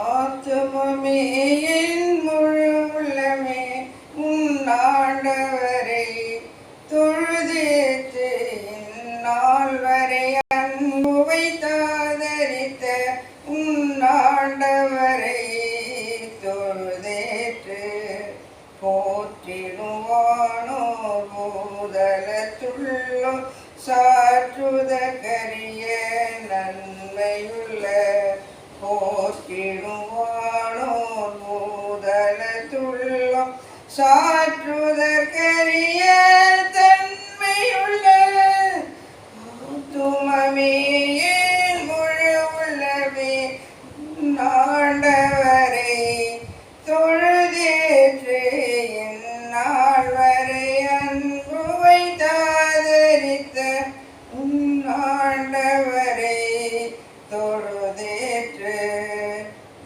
ஆத்துமமே என் முழு உள்ளமே உன்னாண்டவரை தொழுதேற்று இந்நாள் வரை அன்பு வைத்தாதரித்த உன்னாண்டவரை தொழுதேற்று போற்றிடுவானோ பூதலத்துள்ளோ சாற்றுதற்கரிய நன்மையுள்ள போற்றிடுவானோர் பூதலத்துள்ளோம் சாற்றுதற்கரிய தன்மையுள்ள துமமே என் முழு உள்ளமே ஆண்டவரை தொழுதேற்று இந்நாள் வரை அன்பு வைத்தாதரித்த உன்னாண்டவரை தொழுதேற்று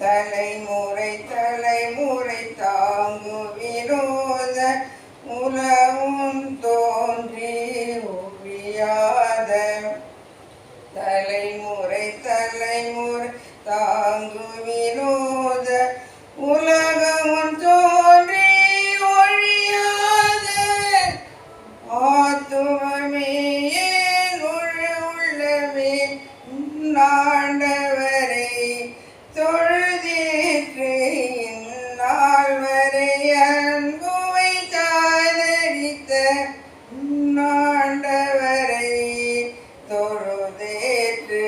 தலைமுறை தலைமுறை தாங்கு விரோத உலகும் தோன்றி ஒழியாத தலைமுறை தலைமுறை தாங்கு விரோத உலகமும் தோன்றி ஒழியாத ஆத்துமமே என் உள்ளமே ஆண்டவரை தொழுதேற்று இந்நாள் வரை அன்பு வைத்தாதரித்த ஆண்டவரை தொழுதேற்று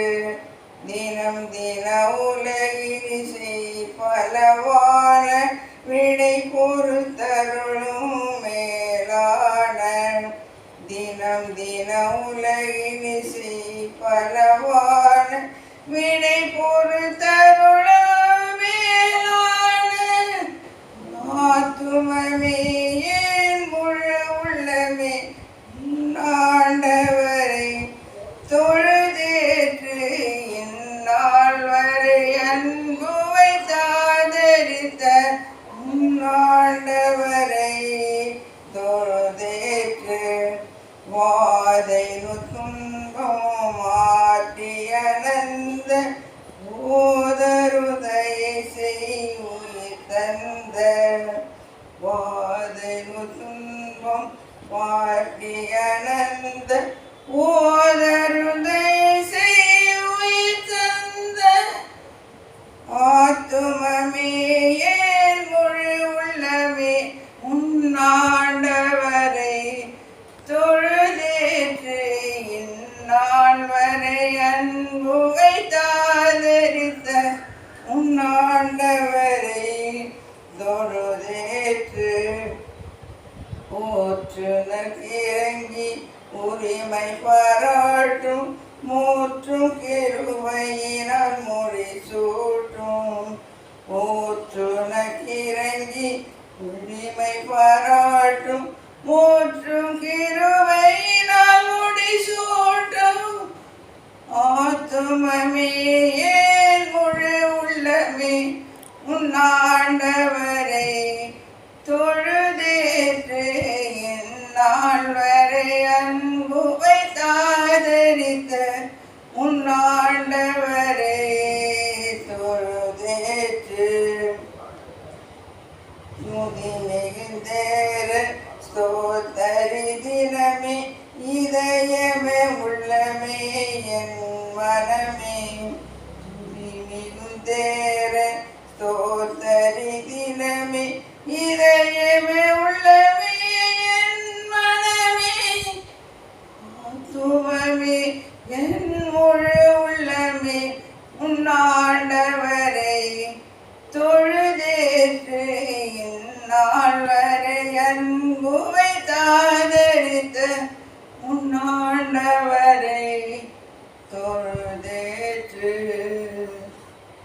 தினம் தின உலகினிசை பலவான விடை பொறுத்தருளும் மேலான தினம் தின உலகினிசை பலவான விடை பொறுத்தருளும் மேலான ஆத்துமமே என் முழு உள்ளமே ஆண்டவரை தொழுதேற்று இந்நாள் வரை அன்பு வைத்தாதரித்த ஆண்டவரை தொழுதேற்று வாதை துன்பம் மாற்றியனந்த ஓதருதயை செய்யுயிர் தந்த வாதை துன்பம் மாற்றியனந்த ஓதருதயை செய்யுயிர் தந்த ஆத்துமமே என் முழு உள்ளமே உன்னாண்டவரை தொழுதேற்று இந்நாள் வரை அன்பு வைத்தாதரித்த உன்னாண்டவரை தொழுதேற்று போற்றுனர் இறங்கி உரிமை பாராட்டும் மூற்றும் கிருபையினால் மொழி சூட்டும் போற்றுனர் இறங்கி உரிமை பாராட்டும் மூற்றும் கிருபையினால் முடி சூட்டும் ஆத்துமமே என் முழு உள்ளமே உன்னாண்டவரை தொழுதேற்று இந்நாள் வரை அன்பு வைத்தாதரித்த உன்னாண்டவரை தொழுதேற்று முதி மிகுந்தேர ஸ்தோத்தரி தினமே இதயமே உள்ளமே என் மனமே முதி மிகுந்தேர ஸ்தோத்தரி தினமே இதயமே உள்ளமே என் மனமே ஆத்துமமே என் முழு உள்ளமே உன்னாண்டவரை தொழுதேற்று இந்நாள் வரை அன்பு